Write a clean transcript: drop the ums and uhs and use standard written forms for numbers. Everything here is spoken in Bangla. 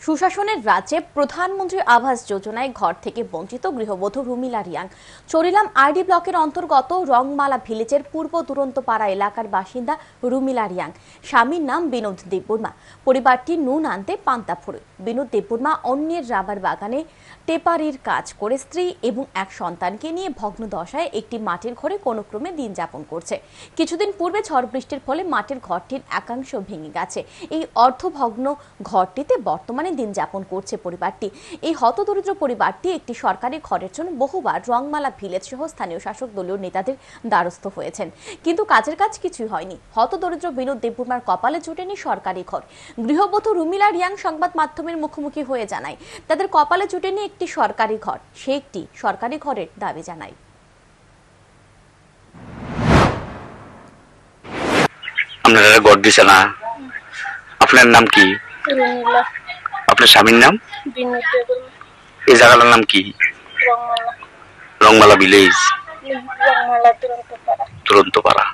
সুশাসনের রাজ্যে প্রধানমন্ত্রী আবাস যোজনায় ঘর থেকে বঞ্চিত গৃহবধূ রুমিলা রিয়াং চরিলাম আরডি ব্লকের অন্তর্গত রংমালা ভিলেজের পূর্ব দুরন্তপাড়া এলাকার বাসিন্দা রুমিলা রিয়াং। স্বামীর নাম বিনোদ দেববর্মা। পরিবারটি নুন আনতে পান্তা ফোড়ে। বিনোদ দেববর্মা অন্যের রাবার বাগানে টেপারির কাজ করে স্ত্রী এবং এক সন্তানকে নিয়ে ভগ্ন দশায় একটি মাটির ঘরে কোনো ক্রমে দিন যাপন করছে। কিছুদিন পূর্বে ঝড় বৃষ্টির ফলে মাটির ঘরটির একাংশ ভেঙে গেছে। এই অর্ধভগ্ন ঘরটিতে বর্তমানে দিন যাপন করছে পরিবারটি। এই হতদরিদ্র পরিবারটি একটি সরকারি ঘরের জন্য বহুবার রংমালা ভিলেজ সহ স্থানীয় শাসক দলীয় নেতাদের দ্বারস্থ হয়েছেন, কিন্তু কাজের কাজ কিছুই হয়নি। হতদরিদ্র বিনোদ দেববর্মার কপালে জুটেনি সরকারি ঘর। গৃহবধূ রুমিলা রিয়াং সংবাদ মাধ্যমের মুখোমুখি হয়ে জানায়, তাদের কপালে জুটেনি একটি সরকারি ঘর। সে একটি সরকারি ঘরের দাবি জানায়। আপনারা ঘর দিছে না? আপনার নাম কি? রুমিলা। আপনার স্বামীর নাম? বিনোদ দেববর্মা। এই জায়গাটার নাম কি? রংমালা। রংমালা ভিলেজ, রংমালা দুরন্তপাড়া।